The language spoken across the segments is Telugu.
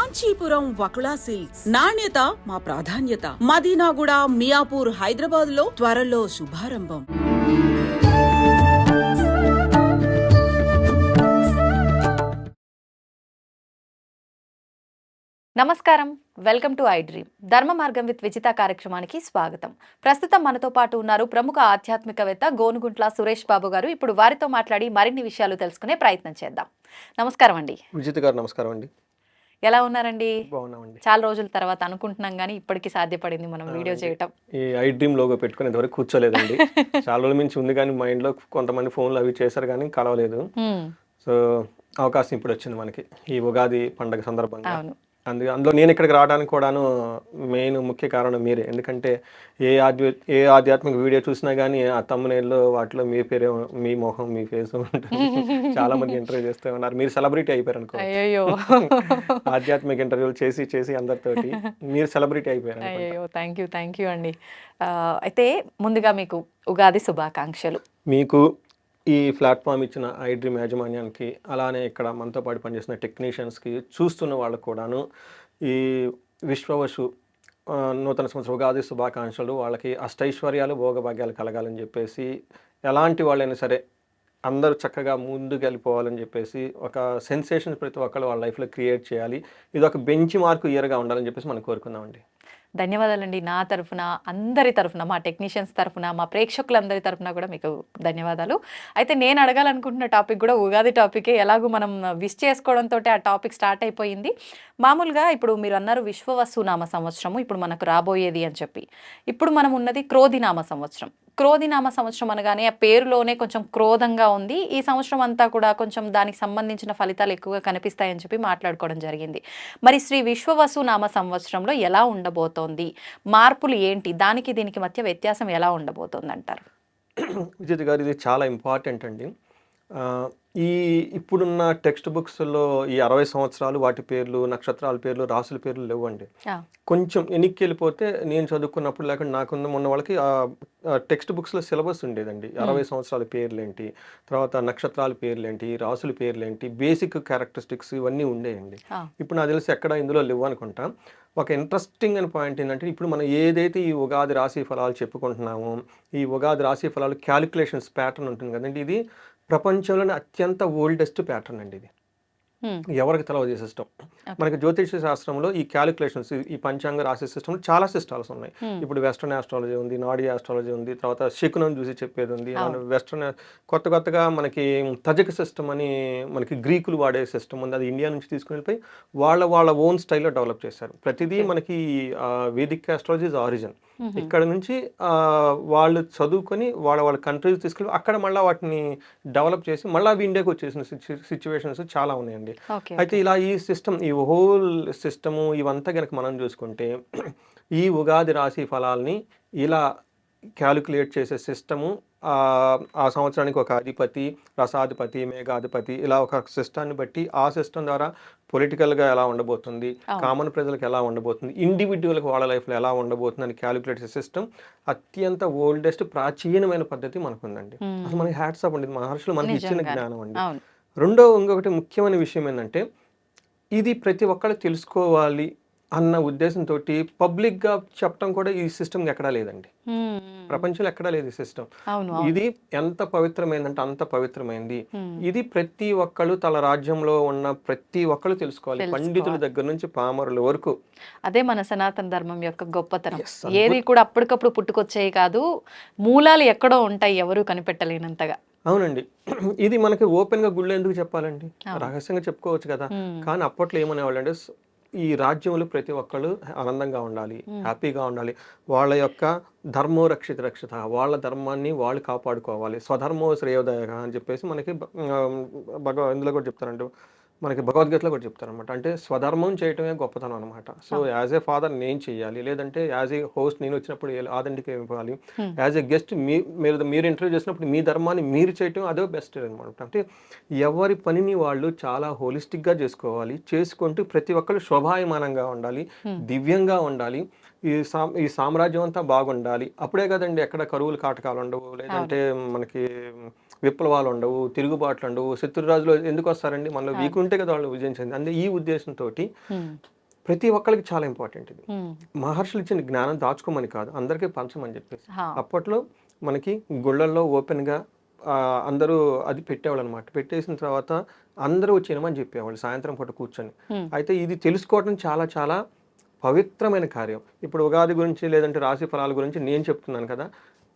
కాంచీపురం వకుళా సిల్క్స్ నాణ్యత మా ప్రాధాన్యత. మదీనాగూడ, మియాపూర్, హైదరాబాద్ లో త్వరలో శుభారంభం. నమస్కారం, వెల్కమ్ టు ఐ డ్రీమ్. ధర్మ మార్గం విత్ విజిత కార్యక్రమానికి స్వాగతం. ప్రస్తుతం మనతో పాటు ఉన్నారు ప్రముఖ ఆధ్యాత్మికవేత్త గోనుగుంట్ల సురేష్ బాబు గారు. ఇప్పుడు వారితో మాట్లాడి మరిన్ని విషయాలు తెలుసుకునే ప్రయత్నం చేద్దాం. నమస్కారం అండి. విజిత గారు నమస్కారం అండి. ఎలా ఉన్నారండి? బాగున్నామండి. చాలా రోజుల తర్వాత అనుకుంటున్నాం కానీ ఇప్పటికి సాధ్యపడింది మనం వీడియో చేయటం. ఈ ఐ డ్రీమ్ లోగో పెట్టుకుని ఇంతవరకు కూర్చోలేదండి. చాలా రోజుల నుంచి ఉంది కానీ మైండ్ లో కొంతమంది ఫోన్లు అవి చేశారు కానీ కలవలేదు. సో అవకాశం ఇప్పుడు వచ్చింది మనకి ఈ ఉగాది పండుగ సందర్భంగా. అందులో నేను ఇక్కడికి రావడానికి కూడాను మెయిన్ ముఖ్య కారణం మీరే. ఎందుకంటే ఏ ఆధ్యాత్మిక వీడియో చూసినా కానీ ఆ తమ్మునేళ్ళు వాటిలో మీ పేరే, మీ మొహం, మీ ఫేస్ ఉంటుంది. చాలా మంది ఇంటర్వ్యూ చేస్తూ ఉన్నారు. మీరు సెలబ్రిటీ అయిపోయారు అనుకో. ఆధ్యాత్మిక ఇంటర్వ్యూలు చేసి చేసి అందరితోటి మీరు సెలబ్రిటీ అయిపోయారు. అయ్యో, థ్యాంక్ యూ అండి. అయితే ముందుగా మీకు ఉగాది శుభాకాంక్షలు. మీకు ఈ ప్లాట్ఫామ్ ఇచ్చిన ఐ డ్రీమ్ యాజమాన్యానికి, అలానే ఇక్కడ మనతో పాటు పనిచేసిన టెక్నీషియన్స్కి, చూస్తున్న వాళ్ళకు కూడాను ఈ విశ్వవసు నూతన సంవత్సరం ఉగాది శుభాకాంక్షలు. వాళ్ళకి అష్టైశ్వర్యాలు, భోగభాగ్యాలు కలగాలని చెప్పేసి, ఎలాంటి వాళ్ళైనా సరే అందరూ చక్కగా ముందుకు వెళ్ళిపోవాలని చెప్పేసి ఒక సెన్సేషన్ ప్రతి ఒక్కళ్ళు వాళ్ళ లైఫ్లో క్రియేట్ చేయాలి. ఇది ఒక బెంచ్ మార్క్ ఇయర్గా ఉండాలని చెప్పేసి మనం కోరుకుందామండి. ధన్యవాదాలండి. నా తరఫున, అందరి తరఫున, మా టెక్నీషియన్స్ తరఫున, మా ప్రేక్షకులందరి తరఫున కూడా మీకు ధన్యవాదాలు. అయితే నేను అడగాలనుకుంటున్న టాపిక్ కూడా ఉగాది టాపికే. ఎలాగో మనం విష్ చేసుకోవడంతో ఆ టాపిక్ స్టార్ట్ అయిపోయింది. మామూలుగా ఇప్పుడు మీరు అన్నారు విశ్వవసు నామ సంవత్సరము ఇప్పుడు మనకు రాబోయేది అని చెప్పి. ఇప్పుడు మనం ఉన్నది క్రోధినామ సంవత్సరం. క్రోధినామ సంవత్సరం అనగానే ఆ పేరులోనే కొంచెం క్రోధంగా ఉంది. ఈ సంవత్సరం అంతా కూడా కొంచెం దానికి సంబంధించిన ఫలితాలు ఎక్కువగా కనిపిస్తాయని చెప్పి మాట్లాడుకోవడం జరిగింది. మరి శ్రీ విశ్వవసు నామ సంవత్సరంలో ఎలా ఉండబోతోంది, మార్పులు ఏంటి, దానికి దీనికి మధ్య వ్యత్యాసం ఎలా ఉండబోతోంది అంటారు? విజిత్ గారు, ఇది చాలా ఇంపార్టెంట్ అండి. ఈ ఇప్పుడున్న టెక్స్ట్ బుక్స్లో ఈ 60 సంవత్సరాలు వాటి పేర్లు, నక్షత్రాల పేర్లు, రాసుల పేర్లు లేవండి. కొంచెం వెనక్కి వెళ్ళిపోతే నేను చదువుకున్నప్పుడు లేకుండా నాకున్న మొన్న వాళ్ళకి టెక్స్ట్ బుక్స్లో సిలబస్ ఉండేదండి. 60 సంవత్సరాల పేర్లేంటి, తర్వాత నక్షత్రాల పేర్లేంటి, రాసుల పేర్లేంటి, బేసిక్ క్యారెక్టరిస్టిక్స్ ఇవన్నీ ఉండేయండి. ఇప్పుడు నాకు తెలిసి ఎక్కడ ఇందులో లేవు అనుకుంటా. ఒక ఇంట్రెస్టింగ్ అని పాయింట్ ఏంటంటే, ఇప్పుడు మనం ఏదైతే ఈ ఉగాది రాశి ఫలాలు చెప్పుకుంటున్నామో, ఈ ఉగాది రాశి ఫలాలు క్యాలిక్యులేషన్స్ ప్యాటర్న్ ఉంటుంది కదండి, ఇది ప్రపంచంలోనే అత్యంత ఓల్డెస్ట్ ప్యాటర్న్ అండి. ఇది ఎవరికి తెలవదు సిస్టమ్. మనకి జ్యోతిష శాస్త్రంలో ఈ క్యాలిక్యులేషన్స్, ఈ పంచాంగ రాశి సిస్టమ్ చాలా సిస్టాల్స్ ఉన్నాయి. ఇప్పుడు వెస్ట్రన్ ఆస్ట్రాలజీ ఉంది, నాడీ ఆస్ట్రాలజీ ఉంది, తర్వాత శకునం చూసి చెప్పేది ఉంది. వెస్ట్రన్ కొత్తగా మనకి తజిక్ సిస్టమ్ అని మనకి గ్రీకులు వాడే సిస్టమ్ ఉంది. అది ఇండియా నుంచి తీసుకుని వెళ్ళిపోయి వాళ్ళ ఓన్ స్టైల్లో డెవలప్ చేశారు. ప్రతిదీ మనకి వేదిక్ ఆస్ట్రాలజీ ఇస్ ఆరిజిన్. ఇక్కడ నుంచి వాళ్ళు చదువుకొని వాళ్ళ కంట్రీస్ తీసుకెళ్ళి అక్కడ మళ్ళీ వాటిని డెవలప్ చేసి మళ్ళీ అవి ఇండియాకి వచ్చేసిన సిచ్యువేషన్స్ చాలా ఉన్నాయండి. అయితే ఇలా ఈ సిస్టమ్, ఈ హోల్ సిస్టము ఇవంతా కనుక మనం చూసుకుంటే, ఈ ఉగాది రాశి ఫలాల్ని ఇలా క్యాలిక్యులేట్ చేసే సిస్టము, ఆ సంవత్సరానికి ఒక అధిపతి, రసాధిపతి, మేఘాధిపతి, ఇలా ఒక సిస్టాన్ని బట్టి ఆ సిస్టమ్ ద్వారా పొలిటికల్గా ఎలా ఉండబోతుంది, కామన్ ప్రజలకు ఎలా ఉండబోతుంది, ఇండివిజువల్కి వాళ్ళ లైఫ్లో ఎలా ఉండబోతుంది అని క్యాలిక్యులేట్ చేసే సిస్టమ్ అత్యంత ఓల్డెస్ట్ ప్రాచీనమైన పద్ధతి మనకుందండి. అసలు మనకి హ్యాట్స్ ఆఫ్ అండి, మహర్షులు మనకి ఇచ్చిన జ్ఞానం అండి. ఇంకొకటి ముఖ్యమైన విషయం ఏంటంటే, ఇది ప్రతి ఒక్కళ్ళు తెలుసుకోవాలి అన్న ఉద్దేశంతో పబ్లిక్గా చెప్పడం కూడా ఈ సిస్టమ్ ఎక్కడా లేదండి. ప్రపంచంలో ఎక్కడా లేదు ఈ సిస్టమ్. ఇది ఎంత పవిత్రమైందంటే అంత పవిత్రమైంది. ఇది ప్రతి ఒక్కళ్ళు తన రాజ్యంలో ఉన్న ప్రతి ఒక్కళ్ళు తెలుసుకోవాలి, పండితుల దగ్గర నుంచి పామరుల వరకు. అదే మన సనాతన ధర్మం యొక్క గొప్పతనం. ఏది కూడా అప్పటికప్పుడు పుట్టుకొచ్చేవి కాదు, మూలాలు ఎక్కడో ఉంటాయి, ఎవరు కనిపెట్టలేనంతగా. అవునండి. ఇది మనకి ఓపెన్గా గుళ్ళు ఎందుకు చెప్పాలండి, రహస్యంగా చెప్పుకోవచ్చు కదా. కానీ అప్పట్లో ఏమనేవాళ్ళు అంటే, ఈ రాజ్యంలో ప్రతి ఒక్కళ్ళు ఆనందంగా ఉండాలి, హ్యాపీగా ఉండాలి, వాళ్ళ యొక్క ధర్మో రక్షిత, వాళ్ళ ధర్మాన్ని వాళ్ళు కాపాడుకోవాలి, స్వధర్మో శ్రేయోదయ అని చెప్పేసి మనకి ఇందులో కూడా చెప్తారంటే, మనకి భగవద్గీతలో కూడా చెప్తారనమాట. అంటే స్వధర్మం చేయటమే గొప్పతనం అనమాట. సో యాజ్ ఏ ఫాదర్ నేను చేయాలి, లేదంటే యాజ్ ఏ హోస్ట్ నేను వచ్చినప్పుడు ఆదంటికి ఇవ్వాలి, యాజ్ ఏ గెస్ట్ మీరు ఇంటర్వ్యూ చేసినప్పుడు మీ ధర్మాన్ని మీరు చేయటం అదే బెస్ట్ అనమాట. అంటే ఎవరి పనిని వాళ్ళు చాలా హోలిస్టిక్గా చేసుకోవాలి, చేసుకుంటూ ప్రతి ఒక్కరు శోభాయమానంగా ఉండాలి, దివ్యంగా ఉండాలి, ఈ సామ్రాజ్యం అంతా బాగుండాలి. అప్పుడే కదండి ఎక్కడ కరువులు కాటకాలు ఉండవు, లేదంటే మనకి విప్లవాలు ఉండవు, తిరుగుబాట్లు ఉండవు. శత్రురాజులు ఎందుకు వస్తారండి, మనలో వీక్ ఉంటే కదా వాళ్ళు విజయం చెంది. అందుకే ఈ ఉద్దేశంతో ప్రతి ఒక్కరికి చాలా ఇంపార్టెంట్ ఇది. ఉమ్. మహర్షులు ఇచ్చిన జ్ఞానం దాచుకోమని కాదు, అందరికీ పంచమని చెప్పేసి. హా. అప్పట్లో మనకి గుళ్ళల్లో ఓపెన్గా అందరూ అది పెట్టేవాళ్ళు అనమాట. పెట్టేసిన తర్వాత అందరూ వచ్చి వినమని చెప్పేవాళ్ళు సాయంత్రం పూట కూర్చొని. ఉమ్. అయితే ఇది తెలుసుకోవడం చాలా చాలా పవిత్రమైన కార్యం. ఇప్పుడు ఉగాది గురించి లేదంటే రాశి ఫలాల గురించి నేను చెప్తున్నాను కదా,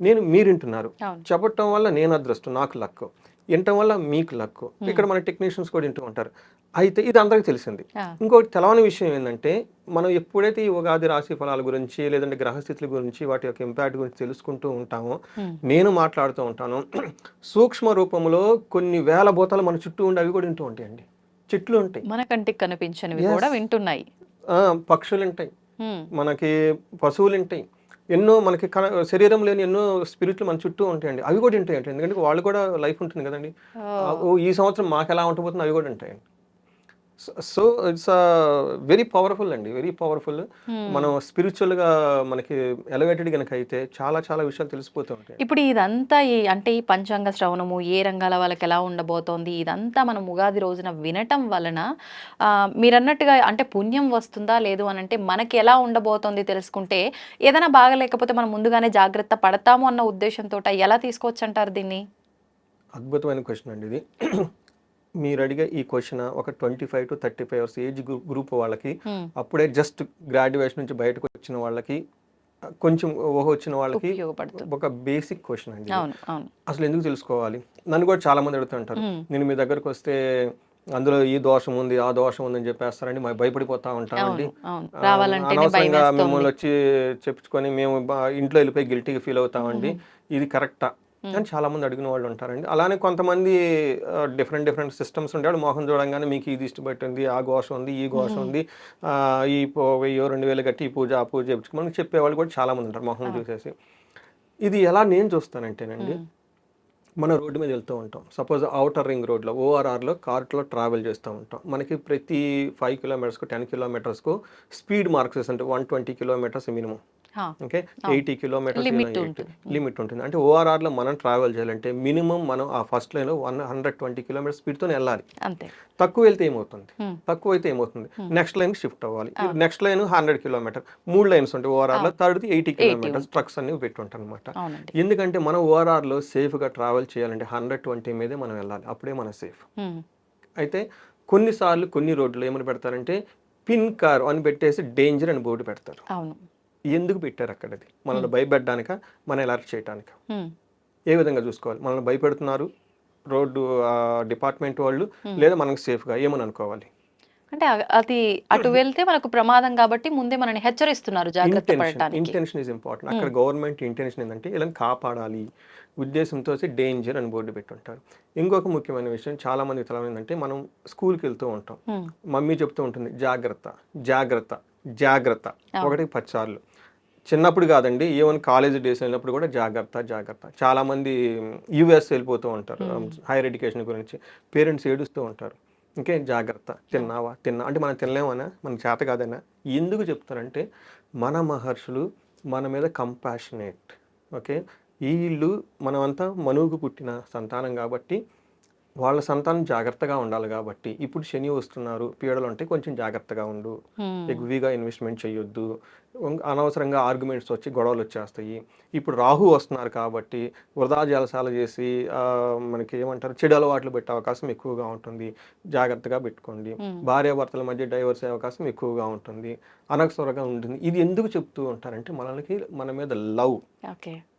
మీరు వింటున్నారు. అవును. చెప్పటం వల్ల నేను అదృష్టం, నాకు లక్కు. వినటం వల్ల మీకు లక్కు. ఇక్కడ మన టెక్నీషియన్స్ కూడా వింటూ ఉంటారు. అయితే ఇది అందరికీ తెలిసింది. ఆ. ఇంకొకటి తెలవని విషయం ఏంటంటే, మనం ఎప్పుడైతే ఈ ఉగాది రాశి ఫలాల గురించి లేదంటే గ్రహస్థితుల గురించి వాటి యొక్క ఇంపాక్ట్ గురించి తెలుసుకుంటూ ఉంటామో, ఉమ్. నేను మాట్లాడుతూ ఉంటాను, సూక్ష్మ రూపంలో కొన్ని వేల భూతాలు మన చుట్టూ ఉండి అవి కూడా వింటూ ఉంటాయండి. చెట్లు ఉంటాయి, మన కంటికి కనిపించనివి Yes. కూడా వింటున్నాయి. పక్షులు ఉంటాయి, ఉమ్. మనకి పశువులు ఉంటాయి, ఎన్నో మనకి శరీరం లేని ఎన్నో స్పిరిట్లు మన చుట్టూ ఉంటాయండి. అవి కూడా ఉంటాయండి, ఎందుకంటే వాళ్ళు కూడా లైఫ్ ఉంటుంది కదండి. ఈ సంవత్సరం మాకు ఎలా ఉండబోతుందో అవి కూడా ఉంటాయండి. సో ఇట్స్ వెరీ పవర్ఫుల్ అండి, వెరీ పవర్ఫుల్. మనం స్పిరిచువల్గా మనకి ఎలివేటెడ్ కనుక అయితే చాలా చాలా విషయాలు తెలిసిపోతూ ఉంటాయి. ఇప్పుడు ఇదంతా అంటే ఈ పంచాంగ శ్రవణము ఏ రంగాల వాళ్ళకి ఎలా ఉండబోతోంది ఇదంతా మనం ఉగాది రోజున వినటం వలన మీరన్నట్టుగా అంటే పుణ్యం వస్తుందా లేదు అని అంటే మనకి ఎలా ఉండబోతోంది తెలుసుకుంటే ఏదైనా బాగలేకపోతే మనం ముందుగానే జాగ్రత్త పడతాము అన్న ఉద్దేశంతో ఎలా తీసుకోవచ్చు అంటారు దీన్ని? అద్భుతమైన క్వశ్చన్ అండి ఇది. మీరు అడిగే ఈ క్వశ్చన్ ఒక 25 to 35 ఇయర్స్ ఏజ్ గ్రూప్ వాళ్ళకి, అప్పుడే జస్ట్ గ్రాడ్యుయేషన్ నుంచి బయటకు వచ్చిన వాళ్ళకి, కొంచెం ఊహ వచ్చిన వాళ్ళకి ఒక బేసిక్ క్వశ్చన్ అండి. అసలు ఎందుకు తెలుసుకోవాలి? నన్ను కూడా చాలా మంది అడుగుతుంటారు, నేను మీ దగ్గరకు వస్తే అందులో ఈ దోషం ఉంది ఆ దోషం ఉంది అని చెప్పేస్తారండి, మేము భయపడిపోతా ఉంటామండి. అనవసరంగా మిమ్మల్ని వచ్చి చెప్పుకొని మేము ఇంట్లో వెళ్ళిపోయి గిల్టీగా ఫీల్ అవుతామండి, ఇది కరెక్టా అని చాలా మంది అడిగిన వాళ్ళు ఉంటారండి. అలానే కొంతమంది డిఫరెంట్ సిస్టమ్స్ ఉంటాడు, మోహం చూడంగానే మీకు ఇది ఇష్టపట్టింది, ఆ ఘోషం ఉంది ఈ ఘోషం ఉంది, ఈ 1000-2000 కట్టి ఈ పూజ ఆ పూజ చెప్పుకోమని చెప్పేవాళ్ళు కూడా చాలా మంది ఉంటారు మొహం చూసేసి. ఇది ఎలా నేను చూస్తానంటేనండి, మన రోడ్డు మీద వెళ్తూ ఉంటాం, సపోజ్ అవుటర్ రింగ్ రోడ్లో ఓఆర్ఆర్లో కార్ట్లో ట్రావెల్ చేస్తూ ఉంటాం. మనకి ప్రతి 5 kilometers 10 kilometers స్పీడ్ మార్క్స్ అంటే 120 kilometers minimum, okay, 80 kilometers limit ఉంటుంది. అంటే ఓఆర్ఆర్లో మనం ట్రావెల్ చేయాలంటే మినిమం మనం ఆ ఫస్ట్ లైన్లో 120 kilometers స్పీడ్తో వెళ్ళాలి. తక్కువ వెళ్తే ఏమవుతుంది, తక్కువ అయితే ఏమవుతుంది, నెక్స్ట్ లైన్ షిఫ్ట్ అవ్వాలి. నెక్స్ట్ లైన్ 100 kilometers, 3 లైన్స్ ఉంటాయి ఓఆర్ఆర్లో, థర్డ్ది 80 kilometers ట్రక్స్ అన్ని పెట్టుంటారు అనమాట. ఎందుకంటే మనం ఓఆర్ఆర్లో సేఫ్గా ట్రావెల్ చేయాలంటే 120 మీదే మనం వెళ్ళాలి, అప్పుడే మనం సేఫ్. అయితే కొన్నిసార్లు కొన్ని రోడ్లు ఏమని పెడతారంటే పిన్ కార్ అని పెట్టేసి డేంజర్ అని బోర్డు పెడతారు. ఎందుకు పెట్టారు అక్కడ? అది మనల్ని భయపెట్టడానిక, మన అలర్ట్ చేయడానిక? ఏ విధంగా చూసుకోవాలి? మనల్ని భయపెడుతున్నారు రోడ్డు డిపార్ట్మెంట్ వాళ్ళు, లేదా మనకు సేఫ్గా ఏమని అనుకోవాలి? అంటే అది అటు వెళ్తే మనకు ప్రమాదం కాబట్టి ముందే మనని హెచ్చరిస్తున్నారు జాగ్రత్త పడటానికి. Intention is important. అక్కడ గవర్నమెంట్ ఇంటెన్షన్ ఏంటంటే ఇలా కాపాడాలి ఉద్దేశంతో డేంజర్ అని బోర్డు పెట్టుంటారు. ఇంకొక ముఖ్యమైన విషయం, చాలా మంది ఏంటంటే మనం స్కూల్కి వెళ్తూ ఉంటాం, మమ్మీ చెప్తూ ఉంటుంది జాగ్రత్త జాగ్రత్త జాగ్రత్త 1-10 సార్లు. చిన్నప్పుడు కాదండి, ఈవెన్ కాలేజ్ డేస్ వెళ్ళినప్పుడు కూడా జాగ్రత్త జాగ్రత్త. చాలామంది యూఎస్ వెళ్ళిపోతూ ఉంటారు హైయర్ ఎడ్యుకేషన్ గురించి, పేరెంట్స్ ఏడుస్తూ ఉంటారు, ఇంకే జాగ్రత్త, తిన్నావా అంటే మనం తినలేమనా, మన చేత కాదనా? ఎందుకు చెప్తారంటే మన మహర్షులు మన మీద కంపాషనేట్, ఓకే, వీళ్ళు మనమంతా మనువుకు పుట్టిన సంతానం కాబట్టి వాళ్ళ సంతానం జాగ్రత్తగా ఉండాలి కాబట్టి, ఇప్పుడు శని వస్తున్నారు, పీడలు ఉంటే కొంచెం జాగ్రత్తగా ఉండు, ఎక్కువగా ఇన్వెస్ట్మెంట్ చేయొద్దు, అనవసరంగా ఆర్గ్యుమెంట్స్ వచ్చి గొడవలు వచ్చేస్తాయి. ఇప్పుడు రాహు వస్తున్నారు కాబట్టి వృధా జలసాలు చేసి మనకి ఏమంటారు చెడు అలవాట్లు పెట్టే అవకాశం ఎక్కువగా ఉంటుంది, జాగ్రత్తగా పెట్టుకోండి. భార్యాభర్తల మధ్య డైవర్స్ అయ్యే అవకాశం ఎక్కువగా ఉంటుంది, అనవసరంగా ఉంటుంది. ఇది ఎందుకు చెప్తూ ఉంటారంటే మన మీద లవ్,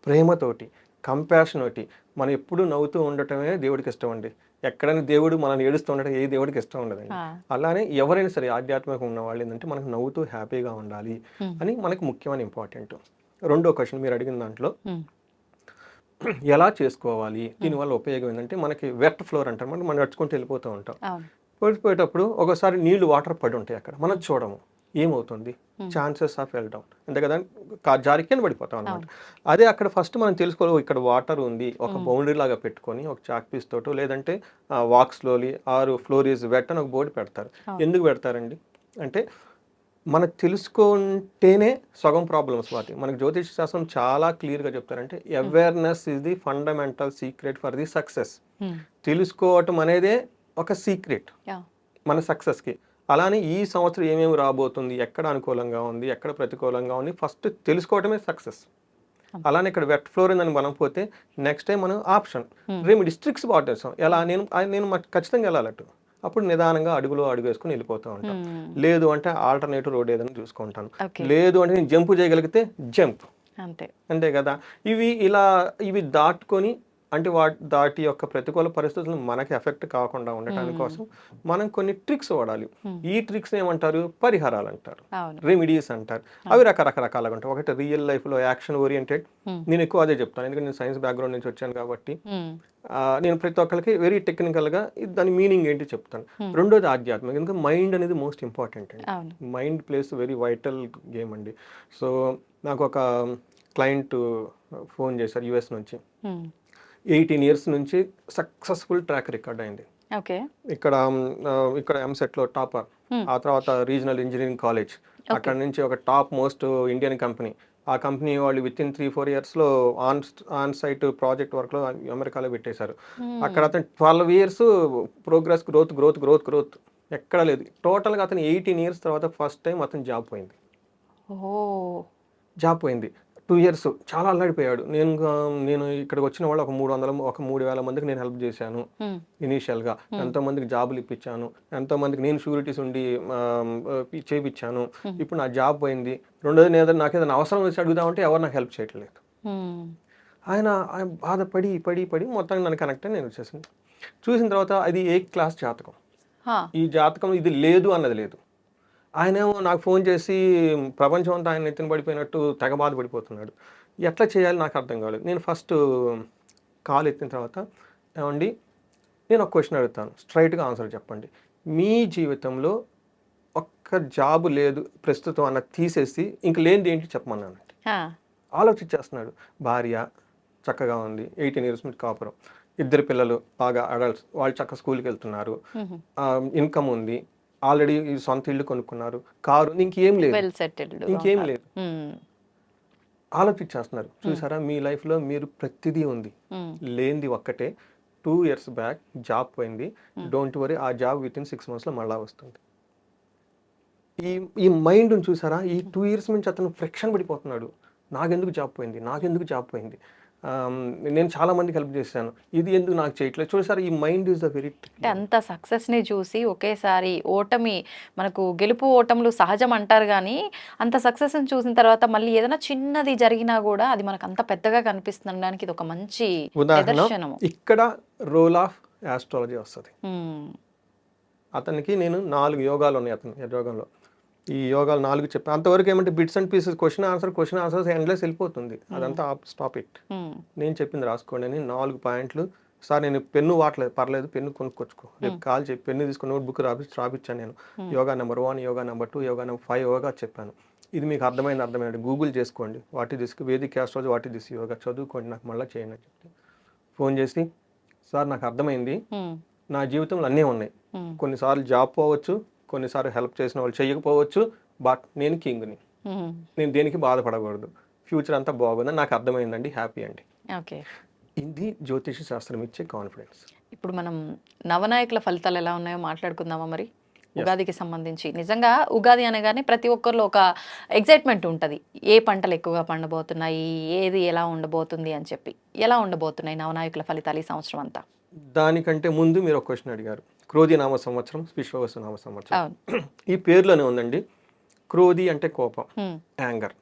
ప్రేమతోటి, కంపాషన్ ఒకటి, మనం ఎప్పుడు నవ్వుతూ ఉండటమే దేవుడికి ఇష్టం అండి. ఎక్కడైనా దేవుడు మనం ఏడుస్తూ ఉండటం ఏ దేవుడికి ఇష్టం ఉండదండి. అలానే ఎవరైనా సరే ఆధ్యాత్మికంగా ఉన్న వాళ్ళు ఏంటంటే మనకు నవ్వుతూ హ్యాపీగా ఉండాలి అని మనకు ముఖ్యమైన ఇంపార్టెంట్. రెండో క్వశ్చన్ మీరు అడిగిన దాంట్లో ఎలా చేసుకోవాలి, దీనివల్ల ఉపయోగం ఏంటంటే మనకి వెట్ ఫ్లోర్ అంటారు, మనం నడుచుకుంటూ వెళ్ళిపోతూ ఉంటాం. పోయేటప్పుడు ఒకసారి నీళ్లు వాటర్ పడి ఉంటాయి, అక్కడ మనం చూడము, ఏమవుతుంది, ఛాన్సెస్ ఆఫ్ వెల్ డౌన్ అంతే కదా, జారి కింద పడిపోతాం అనమాట. అదే అక్కడ ఫస్ట్ మనం తెలుసుకోవాలి, ఇక్కడ వాటర్ ఉంది, ఒక బౌండరీ లాగా పెట్టుకొని ఒక చాక్ పీస్ తోటో లేదంటే walk slowly or floor is wet అని ఒక బోర్డు పెడతారు. ఎందుకు పెడతారండి అంటే మనకు తెలుసుకుంటేనే సగం ప్రాబ్లమ్స్ వాటి. మనకు జ్యోతిష శాస్త్రం చాలా క్లియర్గా చెప్తారంటే awareness is the fundamental secret for the success. తెలుసుకోవటం అనేదే ఒక సీక్రెట్ మన సక్సెస్కి. అలానే ఈ సంవత్సరం ఏమేమి రాబోతుంది, ఎక్కడ అనుకూలంగా ఉంది, ఎక్కడ ప్రతికూలంగా ఉంది, ఫస్ట్ తెలుసుకోవటమే సక్సెస్. అలానే ఇక్కడ వెట్ ఫ్లోర్ అని మనం పోతే నెక్స్ట్ టైం మనం ఆప్షన్ రెమెడీ స్ట్రిక్స్ వాడేస్తాం. ఎలా నేను ఖచ్చితంగా వెళ్ళాలట్టు. అప్పుడు నిదానంగా అడుగులో అడుగు వేసుకుని వెళ్ళిపోతూ ఉంటాం. లేదు అంటే ఆల్టర్నేటివ్ రోడ్ ఏదైనా చూసుకుంటాను. లేదు అంటే నేను జంప్ చేయగలిగితే జంప్, అంతే కదా. ఇవి దాటుకొని అంటే దాటి యొక్క ప్రతికూల పరిస్థితులు మనకి ఎఫెక్ట్ కాకుండా ఉండటానికి కోసం మనం కొన్ని ట్రిక్స్ వాడాలి. ఈ ట్రిక్స్ ఏమంటారు, పరిహారాలు అంటారు, రెమెడీస్ అంటారు. అవి రకరకాలుగా ఉంటాయి. ఒకటి రియల్ లైఫ్ లో యాక్షన్ ఓరియంటెడ్, నేను ఎక్కువ అదే చెప్తాను ఎందుకంటే నేను సైన్స్ బ్యాక్గ్రౌండ్ నుంచి వచ్చాను కాబట్టి నేను ప్రతి ఒక్కరికి వెరీ టెక్నికల్ గా దాని మీనింగ్ ఏంటి చెప్తాను. రెండోది ఆధ్యాత్మిక, ఎందుకంటే మైండ్ అనేది మోస్ట్ ఇంపార్టెంట్ అండి. Mind place very vital game అండి. సో నాకు ఒక క్లయింట్ ఫోన్ చేశారు యుఎస్ నుంచి. 18 years నుంచి సక్సెస్ఫుల్ ట్రాక్ రికార్డ్ అయింది. ఇక్కడ ఎంసెట్లో టాపర్, ఆ తర్వాత రీజనల్ ఇంజనీరింగ్ కాలేజ్, అక్కడ నుంచి ఒక టాప్ మోస్ట్ ఇండియన్ కంపెనీ. ఆ కంపెనీ వాళ్ళు విత్ ఇన్ 3-4 yearsలో ఆన్ సైట్ ప్రాజెక్ట్ వర్క్లో అమెరికాలో పెట్టేశారు. అక్కడ అతను 12 years ప్రోగ్రెస్, గ్రోత్ ఎక్కడ లేదు. టోటల్గా అతను 18 years తర్వాత ఫస్ట్ టైం అతను జాబ్ పోయింది. 2 years చాలా అల్లాడిపోయాడు. నేను ఇక్కడికి వచ్చిన వాళ్ళు ఒక 3,000 మందికి నేను హెల్ప్ చేశాను ఇనీషియల్గా. ఎంతో మందికి జాబులు ఇప్పించాను, ఎంతో మందికి నేను షూరిటీస్ ఉండి చేయించాను. ఇప్పుడు నా జాబ్ పోయింది. రెండోది నాకు ఏదైనా అవసరం వచ్చి అడుగుదామంటే ఎవరు నాకు హెల్ప్ చేయట్లేదు. ఆయన బాధపడి పడి మొత్తానికి నన్ను కనెక్ట్ అయ్యి నేను వచ్చేసాను. చూసిన తర్వాత అది ఏ క్లాస్ జాతకం. ఈ జాతకం ఇది లేదు అన్నది లేదు. ఆయనేమో నాకు ఫోన్ చేసి ప్రపంచం అంతా ఆయన ఎత్తిన పడిపోయినట్టు తెగ బాధపడిపోతున్నాడు. ఎట్లా చేయాలి నాకు అర్థం కాలేదు. నేను ఫస్ట్ కాల్ ఎత్తిన తర్వాత, ఏమండి నేను ఒక క్వశ్చన్ అడుగుతాను, స్ట్రైట్గా ఆన్సర్ చెప్పండి. మీ జీవితంలో ఒక్క జాబు లేదు ప్రస్తుతం అన్న తీసేసి ఇంక లేనిది ఏంటి చెప్పమన్నాను. ఆలోచించేస్తున్నాడు. భార్య చక్కగా ఉంది, 18 years నుంచి కాపురం, 2 పిల్లలు బాగా అడల్ట్స్, వాళ్ళు చక్కగా స్కూల్కి వెళ్తున్నారు, ఇన్కమ్ ఉంది, ఆల్రెడీ సొంత ఇల్లు కొనుక్కున్నారు, కారు, ఇంకేం లేదు. ఆలోచించేస్తున్నారు. చూసారా, మీ లైఫ్లో మీరు ప్రతిదీ ఉంది, లేనిది ఒక్కటే 2 years బ్యాక్ జాబ్ పోయింది. డోంట్ వరీ, ఆ జాబ్ విత్ ఇన్ 6 monthsలో మళ్ళా వస్తుంది. ఈ మైండ్ని చూసారా, ఈ 2 years నుంచి అతను ఫ్రిక్షన్ పడిపోతున్నాడు. నాకెందుకు జాబ్ పోయింది, నేను చాలా మందికి హెల్ప్ చేశాను, ఇది ఎందుకు నాకు చేయట్లేదు. చూసారు, ఈ మైండ్ ఈజ్ ద వెరీ. అంటే అంత సక్సెస్ని చూసి ఒకేసారి ఓటమి, మనకు గెలుపు ఓటములు సహజం అంటారు కానీ అంత సక్సెస్ని చూసిన తర్వాత మళ్ళీ ఏదైనా చిన్నది జరిగినా కూడా అది మనకు అంత పెద్దగా కనిపిస్తుండడానికి ఇది ఒక మంచి ఉదాహరణ. ఇక్కడ రోల్ ఆఫ్ ఆస్ట్రాలజీ వస్తుంది. అతనికి నేను 4 యోగాలు ఉన్నాయి అతని యోగంలో. ఈ యోగాలు 4 చెప్పాను. అంతవరకు ఏమంటే bits and pieces, question answers endless వెళ్ళిపోతుంది. అదంతా స్టాప్ ఇట్. నేను చెప్పింది రాసుకోండి అని 4 పాయింట్లు. సార్ నేను పెన్ను వాడలేదు, పర్లేదు పెన్ను కొనుక్కొచ్చుకో, రేపు కాల్ చెప్పి పెన్ను తీసుకుని నోట్బుక్ రాపిచ్చాను నేను. Yoga number 1, yoga number 2, yoga number 5 yoga చెప్పాను. ఇది మీకు అర్థమైంది గూగుల్ చేసుకోండి, what is this Vedic astrology, what is this yoga, చదువుకోండి, నాకు మళ్ళీ చేయండి అని చెప్తే ఫోన్ చేసి, సార్ నాకు అర్థమైంది, నా జీవితంలో అన్నీ ఉన్నాయి, కొన్నిసార్లు జాబ్ పోవచ్చు, కొన్నిసార్లు హెల్ప్ చేసిన వాళ్ళు చేయకపోవచ్చు, బట్ నేను కింగ్ని, నేను దేనికి బాధపడకూడదు, ఫ్యూచర్ అంతా బాగుందని నాకు అర్థమైందండి, హ్యాపీ అండి. ఇది జ్యోతిష శాస్త్రం ఇచ్చే కాన్ఫిడెన్స్. ఇప్పుడు మనం నవనాయకుల ఫలితాలు ఎలా ఉన్నాయో మాట్లాడుకుందామా మరి? ఉగాదికి సంబంధించి నిజంగా ఉగాది అనగానే ప్రతి ఒక్కరిలో ఒక ఎగ్జైట్మెంట్ ఉంటుంది. ఏ పంటలు ఎక్కువగా పండబోతున్నాయి, ఏది ఎలా ఉండబోతుంది అని చెప్పి. ఎలా ఉండబోతున్నాయి నవనాయకుల ఫలితాలు ఈ సంవత్సరం అంతా? దానికంటే ముందు మీరు ఒక క్వశ్చన్ అడిగారు. క్రోధి నామ సంవత్సరం, విశ్వవసు నామ సంవత్సరం. ఈ పేరులోనే ఉందండి. క్రోధి అంటే కోపం, యాంగర్.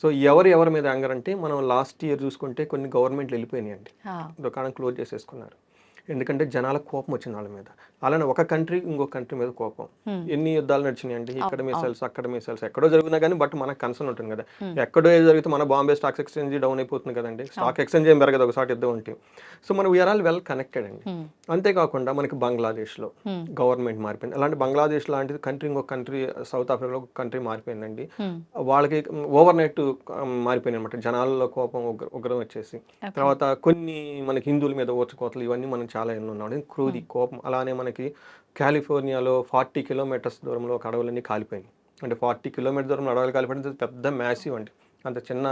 సో ఎవరి మీద యాంగర్ అంటే, మనం లాస్ట్ ఇయర్ చూసుకుంటే కొన్ని గవర్నమెంట్లు వెళ్ళిపోయినాయి అండి, దుకాణం క్లోజ్ చేసేసుకున్నారు. ఎందుకంటే జనాలకు కోపం వచ్చింది వాళ్ళ మీద. అలానే ఒక కంట్రీ ఇంకో కంట్రీ మీద కోపం. ఎన్ని యుద్ధాలు నడిచినాయి అండి, ఇక్కడ మిసైల్స్ అక్కడ మిసైల్స్, ఎక్కడో జరుగుతున్నా కానీ బట్ మనకు కన్సర్న్ ఉంటుంది కదా. ఎక్కడో ఏది జరిగితే మన బాంబే స్టాక్ ఎక్స్చేంజ్ డౌన్ అయిపోతుంది కదండి, స్టాక్ ఎక్స్చేంజ్ ఏం పెరగదు ఒకసారి యుద్ధం ఉంటే. సో మనం వీఆర్ ఆల్ వెల్ కనెక్టెడ్ అండి. అంతేకాకుండా మనకి బంగ్లాదేశ్లో గవర్నమెంట్ మారిపోయింది. అలాంటి బంగ్లాదేశ్ లాంటిది కంట్రీ ఇంకొక కంట్రీ, సౌత్ ఆఫ్రికాలో ఒక కంట్రీ మారిపోయిందండి. వాళ్ళకి ఓవర్ నైట్ మారిపోయింది అనమాట, జనాల్లో కోపం ఉగ్రం వచ్చేసి. తర్వాత కొన్ని మనకి హిందువుల మీద ఓచుకోతలు, ఇవన్నీ మనం చాలా ఎన్నో ఉన్నాడు. క్రోధి, కోపం. అలానే మనకి కాలిఫోర్నియాలో 40 kilometers దూరంలో ఒక అడవులన్నీ కాలిపోయింది. అంటే 40 kilometers దూరంలో అడవులు కాలిపోయింది పెద్ద మ్యాసివ్ అండి, అంత చిన్న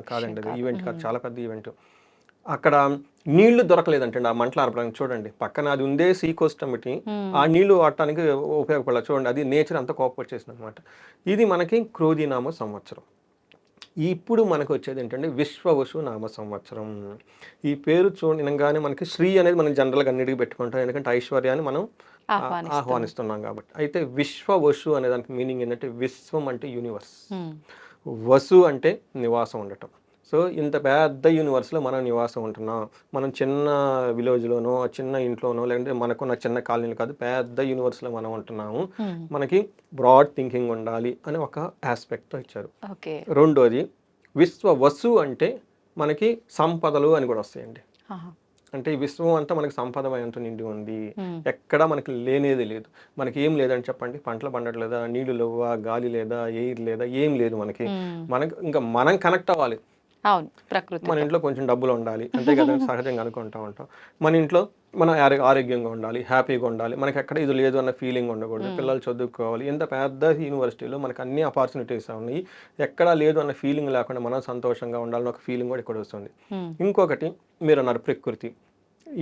కాదండి అది ఈవెంట్ కాదు, చాలా పెద్ద ఈవెంట్. అక్కడ నీళ్లు దొరకలేదంటండి ఆ మంటలు ఆర్పడానికి. చూడండి పక్కన అది ఉందే సీ కోస్ట్ అమ్మటి, ఆ నీళ్లు వాడటానికి ఉపయోగపడాలి. చూడండి అది నేచర్ అంతా కోపం వచ్చేసింది అనమాట. ఇది మనకి క్రోధినామ సంవత్సరం. ఇప్పుడు మనకు వచ్చేది ఏంటంటే విశ్వవసు నామ సంవత్సరం. ఈ పేరు చూడగానే మనకి శ్రీ అనేది మనం జనరల్గా అన్నిటికీ పెట్టుకుంటాం, ఎందుకంటే ఐశ్వర్యాన్ని మనం ఆహ్వానిస్తున్నాం కాబట్టి. అయితే విశ్వవసు అనే దానికి మీనింగ్ ఏంటంటే విశ్వం అంటే యూనివర్స్, వసు అంటే నివాసం ఉండటం. సో ఇంత పెద్ద యూనివర్స్లో మనం నివాసం ఉంటున్నాం. మనం చిన్న విలేజ్లోనో చిన్న ఇంట్లోనో లేదంటే మనకున్న చిన్న కాలనీలు కాదు, పెద్ద యూనివర్స్లో మనం ఉంటున్నాము. మనకి బ్రాడ్ థింకింగ్ ఉండాలి అని ఒక ఆస్పెక్ట్ ఇచ్చారు. రెండోది విశ్వవసు అంటే మనకి సంపదలు అని కూడా వస్తాయండి. అంటే ఈ విశ్వం అంతా మనకి సంపదమయంతో నిండి ఉంది, ఎక్కడా మనకి లేనేది లేదు. మనకి ఏం లేదని చెప్పండి, పంటలు పండట్లేదా, నీళ్లు లేవా, గాలి లేదా, ఎయిర్ లేదా, ఏం లేదు మనకి. ఇంకా మనం కనెక్ట్ అవ్వాలి. మన ఇంట్లో కొంచెం డబ్బులు ఉండాలి అంతే కదా, సహజంగా అనుకుంటా ఉంటాం. మన ఇంట్లో మనం ఆరోగ్యంగా ఉండాలి, హ్యాపీగా ఉండాలి, మనకి ఎక్కడ ఇది లేదు అన్న ఫీలింగ్ ఉండకూడదు. పిల్లలు చదువుకోవాలి. ఇంత పెద్ద యూనివర్సిటీలో మనకు అన్ని ఆపర్చునిటీస్ ఉన్నాయి, ఎక్కడా లేదు అన్న ఫీలింగ్ లేకుండా మనం సంతోషంగా ఉండాలని ఒక ఫీలింగ్ కూడా ఇక్కడ వస్తుంది. ఇంకొకటి మీరు అన్నారు ప్రకృతి.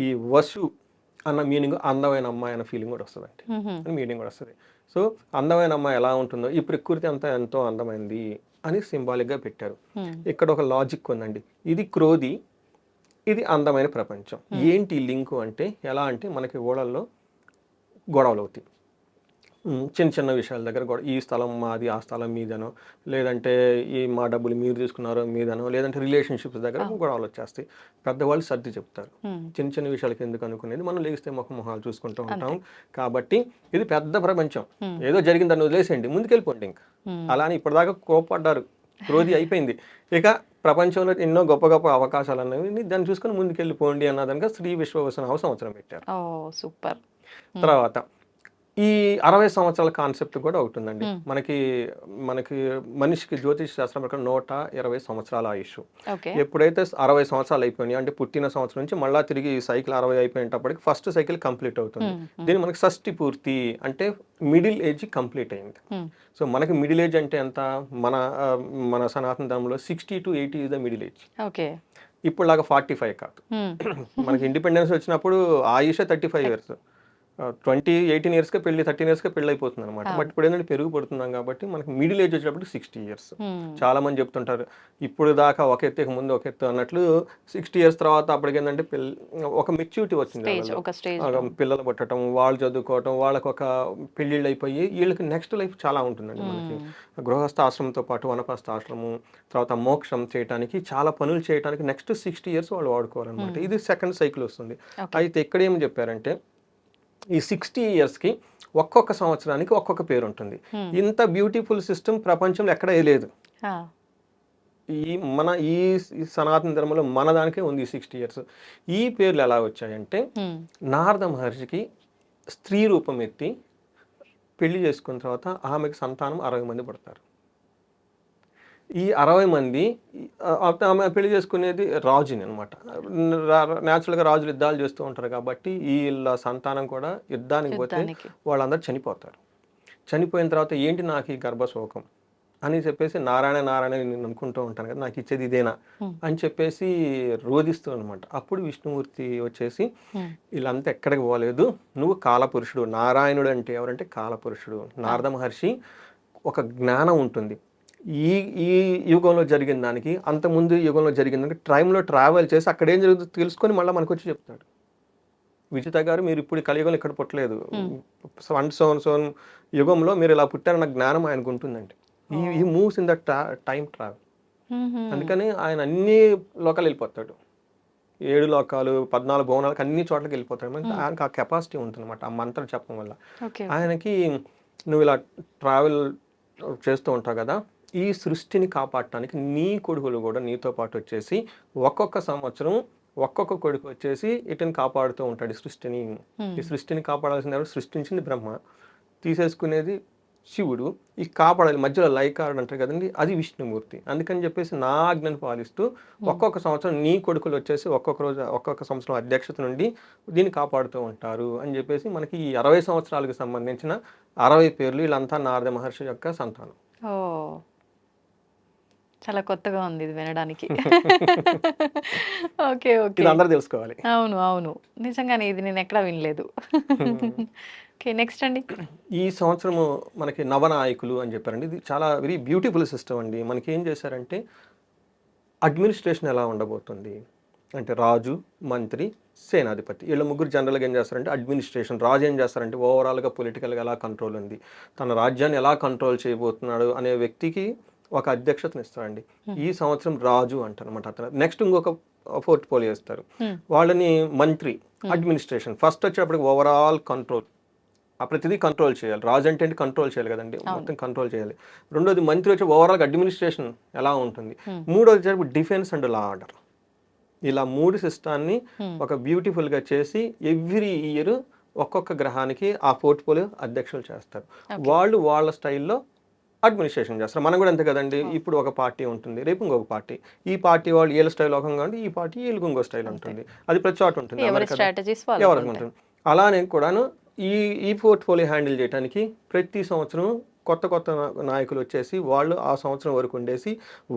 ఈ వసు అన్న మీనింగ్ అందమైన అమ్మాయి అన్న ఫీలింగ్ కూడా వస్తుంది అండి, మీనింగ్ కూడా వస్తుంది. సో అందమైన అమ్మాయి ఎలా ఉంటుందో ఈ ప్రకృతి అంతా ఎంతో అందమైంది అని సింబాలిక్గా పెట్టారు. ఇక్కడ ఒక లాజిక్ ఉందండి. ఇది క్రోధి, ఇది అందమైన ప్రపంచం. ఏంటి లింకు అంటే ఎలా అంటే మనకి ఓడల్లో గొడవలు అవుతాయి, చిన్న చిన్న విషయాల దగ్గర ఈ స్థలం మాది, ఆ స్థలం మీదనో, లేదంటే ఈ మా డబ్బులు మీరు తీసుకున్నారో మీదనో, లేదంటే రిలేషన్షిప్స్ దగ్గర గొడవలు వచ్చేస్తాయి. పెద్దవాళ్ళు సర్ది చెప్తారు. చిన్న చిన్న విషయాలకి ఎందుకు అనుకునేది మనం లేస్తే మొహాలు చూసుకుంటూ ఉంటాం. కాబట్టి ఇది పెద్ద ప్రపంచం, ఏదో జరిగిందని వదిలేసేయండి, ముందుకెళ్ళిపోండి. ఇంకా అలానే ఇప్పటిదాకా కోపడ్డారు, క్రోధి అయిపోయింది, ఇక ప్రపంచంలో ఎన్నో గొప్ప గొప్ప అవకాశాలు అనేవి దాన్ని చూసుకొని ముందుకెళ్ళిపోండి అన్నదానిగా శ్రీ విశ్వవసనామ సంవత్సరం పెట్టారు. సూపర్. తర్వాత ఈ 60 సంవత్సరాల కాన్సెప్ట్ కూడా ఒకటి ఉందండి. మనకి మనిషికి జ్యోతిష్ శాస్త్రం ప్రకారం 120 సంవత్సరాల ఆయుష్. ఎప్పుడైతే 60 సంవత్సరాలు అయిపోయినాయి అంటే పుట్టిన సంవత్సరం నుంచి మళ్ళీ తిరిగి ఈ సైకిల్ 60 అయిపోయేటప్పటికి ఫస్ట్ సైకిల్ కంప్లీట్ అవుతుంది. దీన్ని మనకి షష్టి పూర్తి అంటే మిడిల్ ఏజ్ కంప్లీట్ అయింది. సో మనకి మిడిల్ ఏజ్ అంటే ఎంత, మన సనాతన ధర్మంలో 60 to 80 is the middle age. ఇప్పుడు లాగా 45 కాదు. మనకి ఇండిపెండెన్స్ వచ్చినప్పుడు ఆయుషే 35 years. 18 yearsకే పెళ్లి, 13 yearsకే పెళ్లి అయిపోతుంది అనమాట. బట్ ఇప్పుడు ఏంటంటే పెరుగు పడుతున్నాం కాబట్టి మనకి మిడిల్ ఏజ్ వచ్చేటప్పుడు 60 years. చాలా మంది చెప్తుంటారు ఇప్పుడు దాకా ఒక ఎత్తు ముందు ఒక ఎత్తు అన్నట్లు 60 years తర్వాత అప్పటికి ఏంటంటే ఒక మెచ్యూరిటీ వచ్చింది, పిల్లలు పుట్టడం, వాళ్ళు చదువుకోవటం, వాళ్ళకి ఒక పెళ్ళిళ్ళు అయిపోయి వీళ్ళకి నెక్స్ట్ లైఫ్ చాలా ఉంటుందండి. మనకి గృహస్థ ఆశ్రమంతో పాటు వనపస్థ ఆశ్రమం, తర్వాత మోక్షం చేయడానికి, చాలా పనులు చేయడానికి నెక్స్ట్ 60 years వాళ్ళు వాడుకోవాలన్నమాట. ఇది సెకండ్ సైకిల్ వస్తుంది. అయితే ఇక్కడ ఏం చెప్పారంటే ఈ 60 yearsకి ఒక్కొక్క సంవత్సరానికి ఒక్కొక్క పేరు ఉంటుంది. ఇంత బ్యూటిఫుల్ సిస్టమ్ ప్రపంచంలో ఎక్కడ లేదు. ఈ సనాతన ధర్మంలో మన దానికే ఉంది 60 years. ఈ పేర్లు ఎలా వచ్చాయంటే నారద మహర్షికి స్త్రీ రూపం ఎత్తి పెళ్లి చేసుకున్న తర్వాత ఆమెకు సంతానం 60 మంది పడతారు. ఈ 60 మంది ఆమె పెళ్లి చేసుకునేది రాజుని అనమాట. న్యాచురల్గా రాజులు యుద్ధాలు చేస్తూ ఉంటారు కాబట్టి వీళ్ళ సంతానం కూడా యుద్ధానికి పోతే వాళ్ళందరూ చనిపోతారు. చనిపోయిన తర్వాత ఏంటి నాకు ఈ గర్భశోకం అని చెప్పేసి నారాయణ నారాయణ నేను అనుకుంటూ ఉంటాను కదా, నాకు ఇచ్చేది ఇదేనా అని చెప్పేసి రోధిస్తూ అనమాట. అప్పుడు విష్ణుమూర్తి వచ్చేసి వీళ్ళంతా ఎక్కడికి పోలేదు, నువ్వు కాలపురుషుడు. నారాయణుడు అంటే ఎవరంటే కాలపురుషుడు. నారద మహర్షి ఒక జ్ఞానం ఉంటుంది. ఈ యుగంలో జరిగిన దానికి అంతకుముందు యుగంలో జరిగిన దానికి టైంలో ట్రావెల్ చేసి అక్కడ ఏం జరుగుతుందో తెలుసుకొని మళ్ళీ మనకు వచ్చి చెప్తాడు. విజిత గారు మీరు ఇప్పుడు కలియుగంలో ఇక్కడ పుట్టలేదు, సోన్ యుగంలో మీరు ఇలా పుట్టారన్న జ్ఞానం ఆయనకు ఉంటుందండి. ఈ moves in the time travel. అందుకని ఆయన అన్ని లోకాలు వెళ్ళిపోతాడు, 7 లోకాలు 14 భువనాలకు అన్ని చోట్లకి వెళ్ళిపోతాడు. ఆయనకి ఆ కెపాసిటీ ఉంటుంది అనమాట ఆ మంత్రం చెప్పడం వల్ల. ఆయనకి నువ్వు ఇలా ట్రావెల్ చేస్తూ ఉంటావు కదా, ఈ సృష్టిని కాపాడటానికి నీ కొడుకులు కూడా నీతో పాటు వచ్చేసి ఒక్కొక్క సంవత్సరం ఒక్కొక్క కొడుకు వచ్చేసి ఇటుని కాపాడుతూ ఉంటాడు ఈ సృష్టిని. ఈ సృష్టిని కాపాడాల్సిన ఎవరు? సృష్టించింది బ్రహ్మ, తీసేసుకునేది శివుడు, ఈ కాపాడాలి మధ్యలో లైకారుడు అంటారు కదండి, అది విష్ణుమూర్తి. అందుకని చెప్పేసి నా ఆజ్ఞను పాలిస్తూ ఒక్కొక్క సంవత్సరం నీ కొడుకులు వచ్చేసి ఒక్కొక్క రోజు ఒక్కొక్క సంవత్సరం అధ్యక్షత నుండి దీన్ని కాపాడుతూ ఉంటారు అని చెప్పేసి మనకి ఈ 60 సంవత్సరాలకు సంబంధించిన 60 పేర్లు. వీళ్ళంతా నారద మహర్షి యొక్క సంతానం. చాలా కొత్తగా ఉంది ఇది వినడానికి. ఓకే. ఓకే. ఇది అందరూ తెలుసుకోవాలి. అవును. అవును. నిజంగానే ఇది నేనెక్కడా వినలేదు. ఓకే. నెక్స్ట్ అండి. ఈ సంవత్సరము మనకి నవనాయకులు అని చెప్పారండి. ఇది చాలా వెరీ బ్యూటిఫుల్ సిస్టమ్ అండి. మనకి ఏం చేశారంటే అడ్మినిస్ట్రేషన్ ఎలా ఉండబోతుంది అంటే రాజు, మంత్రి, సేనాధిపతి వీళ్ళ ముగ్గురు జనరల్గా ఏం చేస్తారంటే అడ్మినిస్ట్రేషన్. రాజు ఏం చేస్తారంటే ఓవరాల్గా పొలిటికల్గా ఎలా కంట్రోల్ ఉంది, తన రాజ్యాన్ని ఎలా కంట్రోల్ చేయబోతున్నాడు అనే వ్యక్తికి ఒక అధ్యక్షతను ఇస్తారండి. ఈ సంవత్సరం రాజు అంటారనమాట అతను. నెక్స్ట్ ఇంకొక పోర్ట్ఫోలియో ఇస్తారు, వాళ్ళని మంత్రి, అడ్మినిస్ట్రేషన్. ఫస్ట్ వచ్చేటప్పటికి ఓవరాల్ కంట్రోల్, ఆ ప్రతిదీ కంట్రోల్ చేయాలి. రాజు అంటే కంట్రోల్ చేయాలి కదండి, మొత్తం కంట్రోల్ చేయాలి. రెండోది మంత్రి వచ్చి ఓవరాల్గా అడ్మినిస్ట్రేషన్ ఎలా ఉంటుంది. మూడోది వచ్చేటప్పుడు డిఫెన్స్ అండ్ లా ఆర్డర్. ఇలా 3 సిస్టాన్ని ఒక బ్యూటిఫుల్గా చేసి ఎవ్రీ ఇయర్ ఒక్కొక్క గ్రహానికి ఆ పోర్ట్ఫోలియో అధ్యక్షులు చేస్తారు. వాళ్ళు వాళ్ళ స్టైల్లో అడ్మినిస్ట్రేషన్ చేస్తారు. మనం కూడా అంతే కదండి. ఇప్పుడు ఒక పార్టీ ఉంటుంది, రేపు ఇంకొక పార్టీ. ఈ పార్టీ వాళ్ళు వీళ్ళ స్టైల్ ఒక ఉంటుంది, ఈ పార్టీ వీళ్ళకి ఇంకో స్టైల్ ఉంటుంది. అది ప్రతి చోట ఉంటుంది, ఎవరికి ఉంటుంది. అలానే కూడాను ఈ పోర్ట్ఫోలియో హ్యాండిల్ చేయడానికి ప్రతి సంవత్సరం కొత్త కొత్త నాయకులు వచ్చేసి వాళ్ళు ఆ సంవత్సరం వరకు ఉండేసి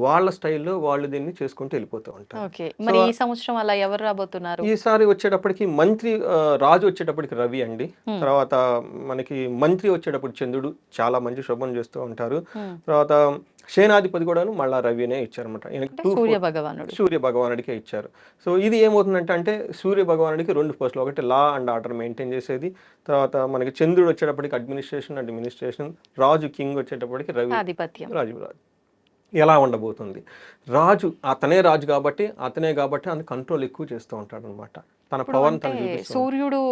వాళ్ళ స్టైల్లో వాళ్ళు దీన్ని చేసుకుంటూ వెళ్ళిపోతూ ఉంటారు. మరి ఈ సంవత్సరం అలా ఎవరు రాబోతున్నారు? ఈసారి వచ్చేటప్పటికి మంత్రి, రాజు వచ్చేటప్పటికి రవి అండి. తర్వాత మనకి మంత్రి వచ్చేటప్పుడు చంద్రుడు, చాలా మంచి శుభం చేస్తూ ఉంటారు. తర్వాత సేనాధిపతి కూడాను మళ్ళా రవినే ఇచ్చారనమాట. సూర్య భగవానుడికే ఇచ్చారు. సో ఇది ఏమవుతుందంటే అంటే సూర్య భగవానుడికి 2 పోస్టులు, ఒకటి లా అండ్ ఆర్డర్ మెయింటైన్ చేసేది, తర్వాత మనకి చంద్రుడు వచ్చేటప్పటికి అడ్మినిస్ట్రేషన్, రాజు కింగ్ వచ్చేటప్పటికి రవి ఆధిపత్యం. రాజు ఎలా ఉండబోతుంది. రాజు అతనే రాజు కాబట్టి ఆయన కంట్రోల్ ఎక్కువ చేస్తూ ఉంటాడు అనమాట. తన పవర్ తను చూపిస్తూ. సూర్యుడు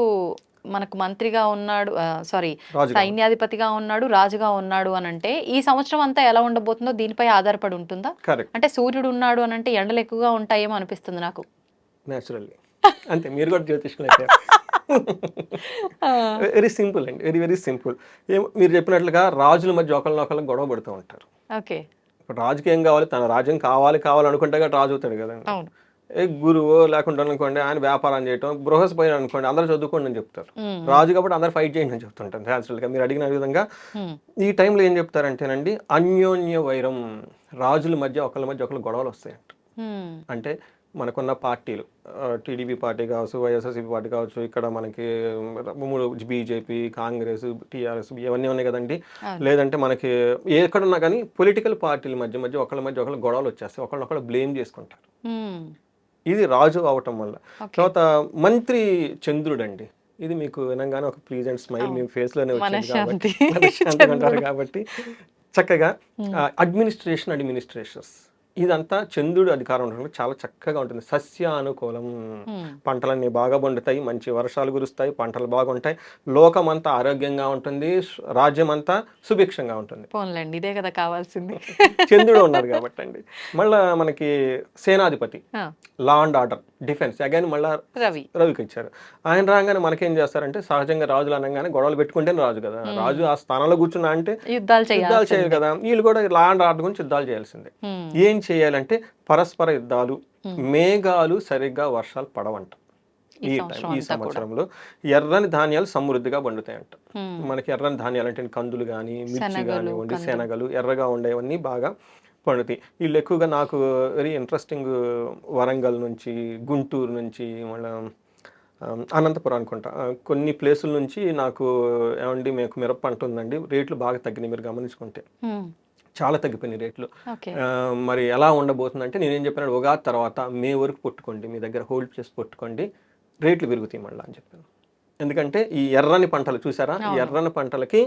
మనకు మంత్రిగా ఉన్నాడు, సారీ సైన్యాధిపతిగా ఉన్నాడు, రాజుగా ఉన్నాడు అని అంటే ఈ సంవత్సరం అంతా ఎలా ఉండబోతుందో దీనిపై ఆధారపడి ఉంటుందా? అంటే సూర్యుడు ఉన్నాడు అని అంటే ఎండలు ఎక్కువగా ఉంటాయేమో అనిపిస్తుంది నాకు. నేచురల్లీ అంతే. మీరు కూడా జ్యోతిష్కులు అయితే వెరీ సింపుల్ అండి, వెరీ సింపుల్. మీరు చెప్పినట్లుగా రాజుల మధ్య ఒకళ్ళనొకళ్ళు గొడవ పడుతూ ఉంటారు. ఓకే. ఇప్పుడు రాజుకి ఏం కావాలి, తన రాజ్యం కావాలనుకుంటే కదా రాజు అవుతాడు కదండి. గురువు లేకుండా అనుకోండి ఆయన వ్యాపారం చేయటం, బృహస్పతి అనుకోండి అందరూ చదువుకోండి అని చెప్తారు. రాజు కాబట్టి అందరు ఫైట్ చేయండి అని చెప్తుంటారు. న్యాచురల్గా మీరు అడిగిన విధంగా ఈ టైంలో ఏం చెప్తారంటేనండి అన్యోన్య వైరం. రాజుల మధ్య ఒకళ్ళు గొడవలు వస్తాయంట. అంటే మనకున్న పార్టీలు, టీడీపీ పార్టీ కావచ్చు, వైఎస్ఆర్సీపీ పార్టీ కావచ్చు, ఇక్కడ మనకి 3 బీజేపీ, కాంగ్రెస్, టీఆర్ఎస్ ఇవన్నీ ఉన్నాయి కదండి. లేదంటే మనకి ఎక్కడున్నా కానీ పొలిటికల్ పార్టీల మధ్య ఒకళ్ళు గొడవలు వచ్చేస్తాయి, ఒకళ్ళొకళ్ళు బ్లేమ్ చేసుకుంటారు. ఇది రాజు అవటం వల్ల. తర్వాత మంత్రి చంద్రుడు అండి. ఇది మీకు వినంగానే ఒక ప్లీజెంట్ స్మైల్ మీ ఫేస్ లోనే వచ్చింది కాబట్టి చక్కగా అడ్మినిస్ట్రేషన్స్ ఇదంతా చంద్రుడు అధికారం ఉంటుంది, చాలా చక్కగా ఉంటుంది. సస్యానుకూలం, పంటలన్నీ బాగా పండుతాయి, మంచి వర్షాలు కురుస్తాయి, పంటలు బాగుంటాయి, లోకమంతా ఆరోగ్యంగా ఉంటుంది, రాజ్యం అంతా సుభిక్షంగా ఉంటుంది. ఇదే కదా కావాల్సింది. చంద్రుడు ఉన్నారు కాబట్టి అండి. మళ్ళా మనకి సేనాధిపతి, law and order, defence again మళ్ళా రవికి ఇచ్చారు. ఆయన రాగానే మనకేం చేస్తారంటే సహజంగా రాజులు అనగానే గొడవలు పెట్టుకుంటేనే రాజు కదా. రాజు ఆ స్థానంలో కూర్చున్నా అంటే యుద్ధాలు చేయాలి కదా. వీళ్ళు కూడా లా అండ్ ఆర్డర్ గురించి యుద్ధాలు చేయాల్సిందే. ఏం చేయాలంటే పరస్పర యుద్ధాలు, మేఘాలు సరిగ్గా వర్షాలు పడవంట ఈ సంవత్సరంలో. ఎర్రని ధాన్యాలు సమృద్ధిగా పండుతాయంట. మనకి ఎర్రని ధాన్యాలు అంటే కందులు కానీ, మిర్చి కానివ్వండి, శనగలు ఎర్రగా ఉండేవన్నీ బాగా పండుతాయి. వీళ్ళు ఎక్కువగా నాకు వెరీ ఇంట్రెస్టింగ్ వరంగల్ నుంచి, గుంటూరు నుంచి, మళ్ళీ అనంతపురం అనుకుంటా కొన్ని ప్లేసుల నుంచి నాకు ఏమండి మీకు మిరప పంట ఉందండి, రేట్లు బాగా తగ్గినాయి, మీరు గమనించుకుంటే చాలా తగ్గిపోయినాయి రేట్లు. మరి ఎలా ఉండబోతుందంటే నేనేం చెప్పాను, ఉగాది తర్వాత మే వరకు పట్టుకోండి, మీ దగ్గర హోల్డ్ చేసి పట్టుకోండి, రేట్లు పెరుగుతాయి మళ్ళీ అని చెప్పాను. ఎందుకంటే ఈ ఎర్రని పంటలు చూసారా, ఈ ఎర్రని పంటలకి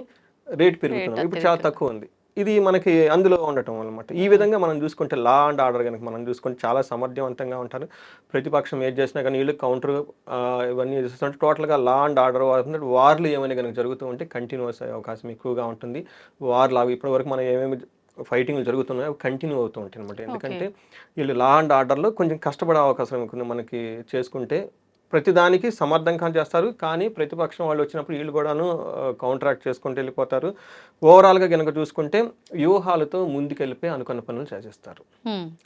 రేటు పెరుగుతున్నాం, ఇప్పుడు చాలా తక్కువ ఉంది. ఇది మనకి అందులో ఉండటం అనమాట. ఈ విధంగా మనం చూసుకుంటే లా అండ్ ఆర్డర్ కనుక మనం చూసుకుంటే చాలా సమర్థవంతంగా ఉంటారు. ప్రతిపక్షం ఏది చేసినా కానీ వీళ్ళు కౌంటర్ ఇవన్నీ చూస్తుంటే టోటల్గా లా అండ్ ఆర్డర్ వార్లు ఏమైనా కనుక జరుగుతూ ఉంటే కంటిన్యూస్ అయ్యే అవకాశం ఎక్కువగా ఉంటుంది. వార్లు అవి ఇప్పటివరకు మనం ఏమేమి ఫైటింగ్లు జరుగుతున్నాయో అవి కంటిన్యూ అవుతూ ఉంటాయి అనమాట. ఎందుకంటే వీళ్ళు లా అండ్ ఆర్డర్లో కొంచెం కష్టపడే అవకాశం మనకి చేసుకుంటే ప్రతిదానికి సమర్థంగా చేస్తారు. కానీ ప్రతిపక్షం వాళ్ళు వచ్చినప్పుడు వీళ్ళు కూడాను కౌంటరాక్ట్ చేసుకుంటూ వెళ్ళిపోతారు. ఓవరాల్గా కనుక చూసుకుంటే వ్యూహాలతో ముందుకెళ్ళిపోయి అనుకున్న పనులు చేసేస్తారు.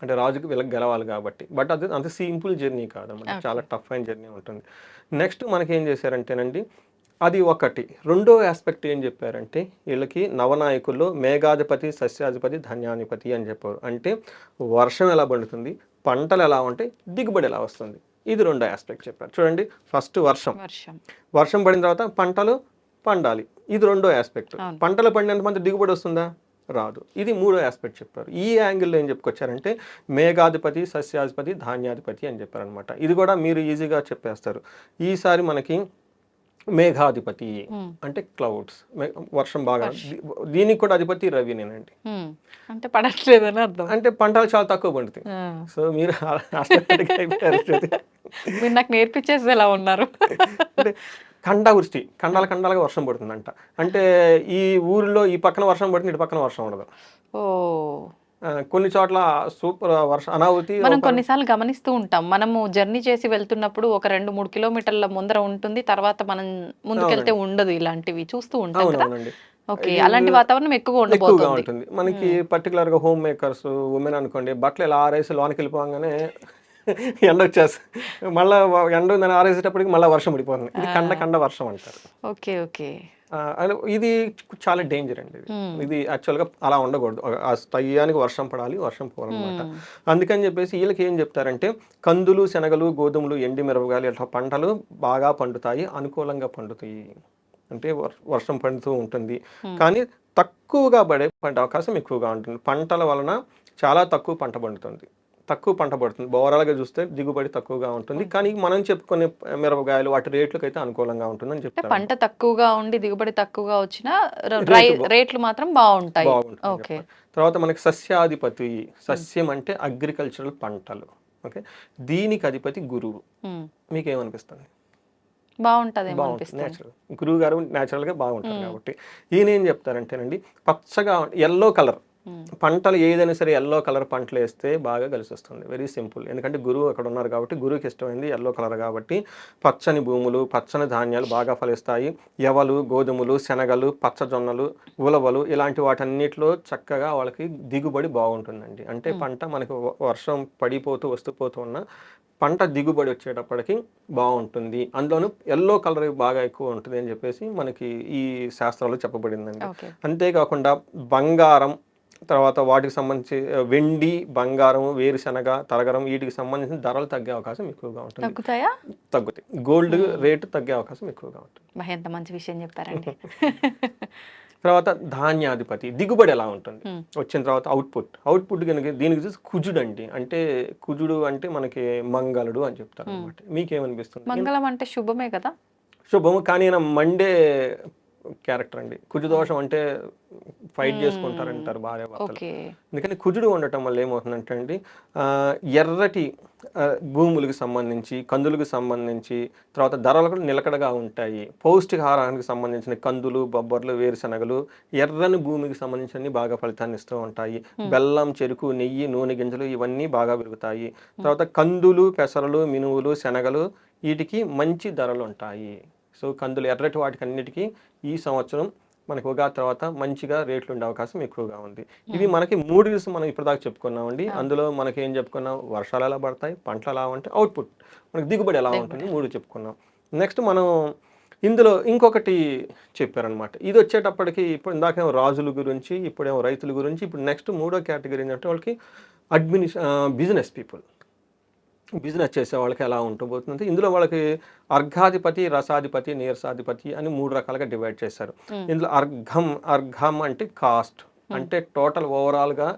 అంటే రాజుకి వీళ్ళకి గెలవాలి కాబట్టి. బట్ అది అంత సింపుల్ జర్నీ కాదన్నమాట, చాలా టఫ్ అయిన జర్నీ ఉంటుంది. నెక్స్ట్ మనకి ఏం చేశారంటేనండి అది ఒకటి. రెండో ఆస్పెక్ట్ ఏం చెప్పారంటే వీళ్ళకి నవనాయకుల్లో మేఘాధిపతి, సస్యాధిపతి, ధాన్యాధిపతి అని చెప్పారు. అంటే వర్షం ఎలా పడుతుంది, పంటలు ఎలా ఉంటాయి, దిగుబడి ఎలా వస్తుంది, ఇది రెండో ఆస్పెక్ట్ చెప్పారు. చూడండి, ఫస్ట్ వర్షం పడిన తర్వాత పంటలు పండాలి, ఇది రెండో ఆస్పెక్ట్. పంటలు పండినంత మంది దిగుబడి వస్తుందా, రాదు, ఇది మూడో ఆస్పెక్ట్ చెప్పారు. ఈ యాంగిల్లో ఏం చెప్పుకొచ్చారంటే మేఘాధిపతి, సస్యాధిపతి, ధాన్యాధిపతి అని చెప్పారనమాట. ఇది కూడా మీరు ఈజీగా చెప్పేస్తారు. ఈసారి మనకి మేఘాధిపతి అంటే క్లౌడ్స్, వర్షం బాగా, దీనికి కూడా అధిపతి రవినేనండి. అంటే పడట్లేదని అర్థం, అంటే పంటలు చాలా తక్కువ పండుతాయి. సో మీరు నాకు నేర్పించేసి ఎలా ఉన్నారు. అంటే ఖండావృష్టి, ఖండాలుగా వర్షం పడుతుందంట. అంటే ఈ ఊరిలో ఈ పక్కన వర్షం పడుతుంది, ఇటు పక్కన వర్షం ఉండదు. కొన్ని చోట్ల సూపర్ వర్షం అనావృతి. మనం కొన్నిసార్లు గమనిస్తూ ఉంటాం, మనము జర్నీ చేసి వెళ్తున్నప్పుడు ఒక 2-3 కిలోమీటర్ల ముందర ఉంటుంది, తర్వాత మనం ముందుకెళ్తే ఉండదు. ఇలాంటివి చూస్తూ ఉంటాం కదా. ఓకే, అలాంటి వాతావరణం ఎక్కువగా ఉంటుంది మనకి. పర్టికులర్ గా హోమ్ మేకర్స్, ఉమెన్ అనుకోండి, బట్టలు ఇలా ఆరేసి లోనికి వెళ్ళిపోగానే ఎండ వచ్చేస్తుంది, మళ్ళీ ఎండ ఉందని ఆరేసేటప్పటికి మళ్ళీ వర్షం పడిపోతుంది. ఇది ఖండ వర్షం అంటారు. ఓకే ఓకే, ఇది చాలా డేంజర్ అండి. ఇది యాక్చువల్గా అలా ఉండకూడదు. ఆ టయానికి వర్షం పడాలి, వర్షం పోవాలన్నమాట. అందుకని చెప్పేసి వీళ్ళకి ఏం చెప్తారంటే కందులు, శనగలు, గోధుమలు, ఎండి మిరపకాయలు ఇట్లా పంటలు బాగా పండుతాయి, అనుకూలంగా పండుతాయి. అంటే వర్షం పడుతూ ఉంటుంది, కానీ తక్కువగా పడే అవకాశం ఎక్కువగా ఉంటుంది. పంటల వలన చాలా తక్కువ పంట పడుతుంది. ఓవరాల్గా చూస్తే దిగుబడి తక్కువగా ఉంటుంది, కానీ మనం చెప్పుకునే మిరపకాయలు వాటి రేట్లకు అయితే అనుకూలంగా ఉంటుందని చెప్తారు. పంట తక్కువగా ఉండి దిగుబడి తక్కువగా వచ్చినా రేట్లు మాత్రం బాగుంటాయి. తర్వాత మనకి సస్యాధిపతి, సస్యం అంటే అగ్రికల్చరల్ పంటలు. ఓకే, దీనికి అధిపతి గురువు. మీకేమనిపిస్తుంది? బాగుంటుంది. గురువు గారు న్యాచురల్ గా బాగుంటారు కాబట్టి ఈయన ఏం చెప్తారంటేనండి, పచ్చగా ఎల్లో కలర్ పంటలు ఏదైనా సరే ఎల్లో కలర్ పంటలు వేస్తే బాగా కలిసి వస్తుంది. Very simple. ఎందుకంటే గురువు అక్కడ ఉన్నారు కాబట్టి, గురువుకి ఇష్టమైంది ఎల్లో కలర్ కాబట్టి పచ్చని భూములు, పచ్చని ధాన్యాలు బాగా ఫలిస్తాయి. ఎవలు, గోధుమలు, శనగలు, పచ్చజొన్నలు, ఉలవలు ఇలాంటి వాటన్నిటిలో చక్కగా వాళ్ళకి దిగుబడి బాగుంటుందండి. అంటే పంట మనకు వర్షం పడిపోతూ వస్తూ ఉన్న పంట దిగుబడి వచ్చేటప్పటికి బాగుంటుంది. అందులోనూ ఎల్లో కలర్ బాగా ఎక్కువ ఉంటుంది అని చెప్పేసి మనకి ఈ శాస్త్రాలు చెప్పబడిందండి. అంతేకాకుండా బంగారం, తర్వాత వాటికి సంబంధించి వెండి, బంగారం, వేరుశనగ, తరగరం వీటికి సంబంధించిన ధరలు తగ్గే అవకాశం ఎక్కువగా ఉంటుంది. తగ్గుతాయి. గోల్డ్ రేటు తగ్గే అవకాశం ఎక్కువగా ఉంటుంది. ఎంత మంచి విషయం చెప్పారండి. తర్వాత ధాన్యాధిపతి, దిగుబడి ఎలా ఉంటుంది వచ్చిన తర్వాత అవుట్పుట్ కనుక దీనికి చూసి కుజుడు అండి. అంటే కుజుడు అంటే మనకి మంగళుడు అని చెప్తారు అనమాట. మీకేమనిపిస్తుంది? మంగళం అంటే శుభమే కదా. శుభము, కానీ మండే క్యారెక్టర్ అండి. కుజు దోషం అంటే ఫైట్ చేసుకుంటారంటారు భార్య భర్తలు. అందుకని కుజుడు ఉండటం వల్ల ఏమవుతుందంటే అండి, ఎర్రటి భూములకు సంబంధించి, కందులకు సంబంధించి, తర్వాత ధరలు కూడా నిలకడగా ఉంటాయి. పౌష్టికాహారానికి సంబంధించిన కందులు, బొబ్బర్లు, వేరుశనగలు ఎర్రని భూమికి సంబంధించిన బాగా ఫలితాన్ని ఇస్తూ ఉంటాయి. బెల్లం, చెరుకు, నెయ్యి, నూనె గింజలు ఇవన్నీ బాగా పెరుగుతాయి. తర్వాత కందులు, పెసరలు, మినువులు, శనగలు వీటికి మంచి ధరలు ఉంటాయి. సో కందులు, ఎర్రటి వాటికి అన్నిటికీ ఈ సంవత్సరం మనకు ఉగాది తర్వాత మంచిగా రేట్లు ఉండే అవకాశం ఎక్కువగా ఉంది. ఇవి మనకి 3 రీజన్స్ మనం ఇప్పటిదాకా చెప్పుకున్నామండి. అందులో మనకి ఏం చెప్పుకున్నాం, వర్షాలు ఎలా పడతాయి, పంటలు ఎలా ఉంటాయి, అవుట్పుట్ మనకి దిగుబడి ఎలా ఉంటుంది, 3 చెప్పుకున్నాం. నెక్స్ట్ మనం ఇందులో ఇంకొకటి చెప్పారనమాట. ఇది వచ్చేటప్పటికి ఇప్పుడు ఇందాకేమో రాజుల గురించి, ఇప్పుడేమో రైతుల గురించి, ఇప్పుడు నెక్స్ట్ 3వ కేటగిరీ ఏంటంటే వాళ్ళకి బిజినెస్ పీపుల్, బిజినెస్ చేసే వాళ్ళకి ఎలా ఉంటబోతుంది. ఇందులో వాళ్ళకి అర్ఘాధిపతి, రసాధిపతి, నీరసాధిపతి అని 3 రకాలుగా డివైడ్ చేశారు. ఇందులో అర్ఘం అంటే కాస్ట్, అంటే టోటల్ ఓవరాల్గా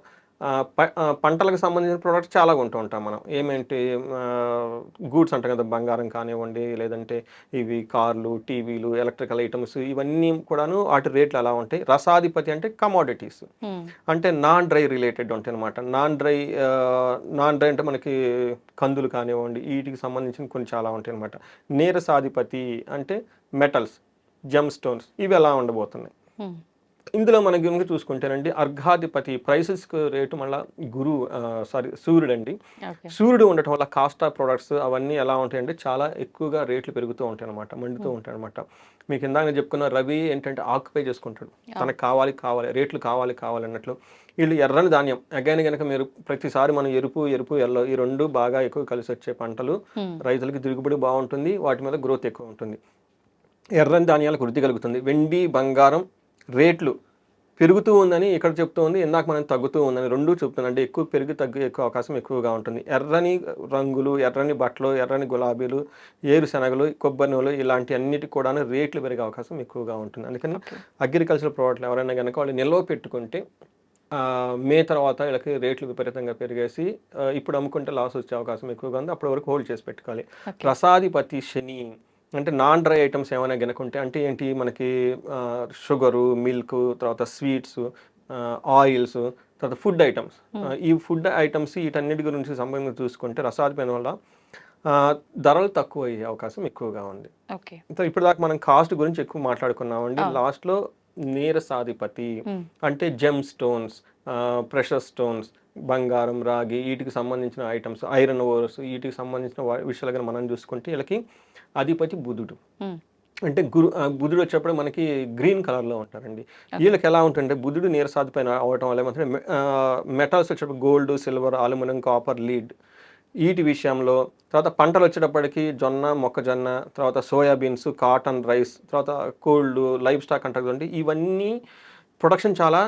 పంటలకు సంబంధించిన ప్రోడక్ట్స్ చాలా ఉంటూ ఉంటాం మనం. ఏమేంటి గూడ్స్ అంటాం కదా, బంగారం కానివ్వండి, లేదంటే ఇవి కార్లు, టీవీలు, ఎలక్ట్రికల్ ఐటమ్స్ ఇవన్నీ కూడాను వాటి రేట్లు ఎలా ఉంటాయి. రసాధిపతి అంటే కమోడిటీస్, అంటే నాన్ డ్రై రిలేటెడ్ ఉంటాయి అనమాట. నాన్ డ్రై అంటే మనకి కందులు కానివ్వండి వీటికి సంబంధించిన కొన్ని చాలా ఉంటాయి అనమాట. నీరసాధిపతి అంటే మెటల్స్, జెమ్ స్టోన్స్ ఇవి ఎలా ఉండబోతున్నాయి. ఇందులో మనకి కనుక చూసుకుంటేనండి, అర్ఘాధిపతి ప్రైసెస్ రేటు మళ్ళీ సూర్యుడు అండి. సూర్యుడు ఉండటం వల్ల కాస్ట్ ఆఫ్ ప్రొడక్ట్స్ అవన్నీ ఎలా ఉంటాయంటే చాలా ఎక్కువగా రేట్లు పెరుగుతూ ఉంటాయి అనమాట, మండుతూ ఉంటాయి అనమాట. మీకు ఇందాక చెప్పుకున్న రవి ఏంటంటే ఆక్యుపై చేసుకుంటాడు, తనకు కావాలి రేట్లు కావాలి అన్నట్లు. వీళ్ళు ఎర్రని ధాన్యం అగైన్ కనుక మీరు ప్రతిసారి మనం ఎరుపు ఎల్లో ఈ 2 బాగా ఎక్కువ కలిసి వచ్చే పంటలు, రైతులకి దిగుబడి బాగుంటుంది, వాటి మీద గ్రోత్ ఎక్కువ ఉంటుంది. ఎర్రని ధాన్యాలకు వృద్ధి కలుగుతుంది. వెండి బంగారం రేట్లు పెరుగుతూ ఉందని ఇక్కడ చెప్తూ ఉంది, ఇందాక మనం తగ్గుతూ ఉందని రెండూ చెప్తుంది. అంటే ఎక్కువ పెరిగి తగ్గు ఎక్కువ అవకాశం ఎక్కువగా ఉంటుంది. ఎర్రని రంగులు, ఎర్రని బట్టలు, ఎర్రని గులాబీలు, ఏరుశనగలు, కొబ్బరి నూనెలు ఇలాంటి అన్నిటికి కూడా రేట్లు పెరిగే అవకాశం ఎక్కువగా ఉంటుంది. అందుకని అగ్రికల్చర్ ప్రోడక్ట్లు ఎవరైనా కనుక వాళ్ళు నిల్వ పెట్టుకుంటే మే తర్వాత వీళ్ళకి రేట్లు విపరీతంగా పెరిగేసి ఇప్పుడు అమ్ముకుంటే లాస్ వచ్చే అవకాశం ఎక్కువగా ఉంది. అప్పటి వరకు హోల్డ్ చేసి పెట్టుకోవాలి. రసాధిపతి శని అంటే నాన్ డ్రై ఐటమ్స్ ఏమైనా గనుకుంటే, అంటే ఏంటి మనకి షుగరు, మిల్క్, తర్వాత స్వీట్స్, ఆయిల్స్, తర్వాత ఫుడ్ ఐటమ్స్. ఈ ఫుడ్ ఐటమ్స్ వీటన్నిటి గురించి సంబంధించి చూసుకుంటే రసాధిపతి వల్ల ధరలు తక్కువ అయ్యే అవకాశం ఎక్కువగా ఉంది. ఇప్పుడు దాకా మనం కాస్ట్ గురించి ఎక్కువ మాట్లాడుకున్నామండి. లాస్ట్లో నీరసాధిపతి అంటే జెమ్ స్టోన్స్, ప్రెషర్ స్టోన్స్, బంగారం, రాగి వీటికి సంబంధించిన ఐటమ్స్, ఐరన్ ఓర్స్ వీటికి సంబంధించిన విషయాలు కానీ మనం చూసుకుంటే వీళ్ళకి అధిపతి బుధుడు. అంటే బుధుడు వచ్చేప్పుడు మనకి గ్రీన్ కలర్లో ఉంటారండి. వీళ్ళకి ఎలా ఉంటుందంటే బుధుడు నీరసాధిపతి అవటం వల్ల ఏమంటే మెటల్స్ వచ్చేటప్పుడు gold, silver, aluminium, copper, lead వీటి విషయంలో, తర్వాత పంటలు వచ్చేటప్పటికి జొన్న, మొక్కజొన్న, తర్వాత సోయాబీన్స్, కాటన్, రైస్, తర్వాత కోల్డ్, లైవ్ స్టాక్ అంటారు. ఇవన్నీ ప్రొడక్షన్ చాలా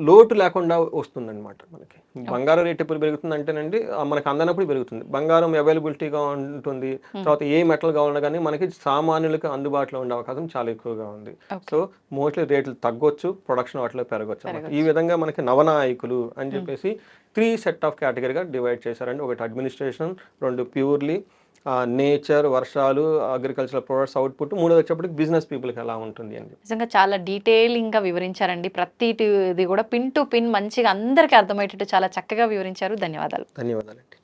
లోటు లేకుండా వస్తుందన్నమాట. మనకి బంగారం రేట్ ఎప్పుడు పెరుగుతుంది అంటేనండి మనకి అందనప్పుడు పెరుగుతుంది. బంగారం అవైలబిలిటీగా ఉంటుంది. తర్వాత ఏ మెటల్ కావాలన్నా కానీ మనకి సామాన్యులకు అందుబాటులో ఉండే అవకాశం చాలా ఎక్కువగా ఉంది. సో మోస్ట్లీ రేట్లు తగ్గొచ్చు, ప్రొడక్షన్ వాటిలో పెరగచ్చు. ఈ విధంగా మనకి నవనాయకులు అని చెప్పేసి 3 సెట్ ఆఫ్ కేటగిరీగా డివైడ్ చేశారండి. ఒకటి అడ్మినిస్ట్రేషన్, 2 ప్యూర్లీ నేచర్, వర్షాలు, అగ్రికల్చరల్ ప్రొడక్ట్స్ అవుట్పుట్, 3 వచ్చేప్పటికి బిజినెస్ పీపుల్కి ఎలా ఉంటుంది అని. నిజంగా చాలా డీటెయిలింగ్గా వివరించారండి. ప్రతిది కూడా పిన్ టు పిన్ మంచిగా అందరికీ అర్థమయ్యేటట్టు చాలా చక్కగా వివరించారు. ధన్యవాదాలు. ధన్యవాదాలండి.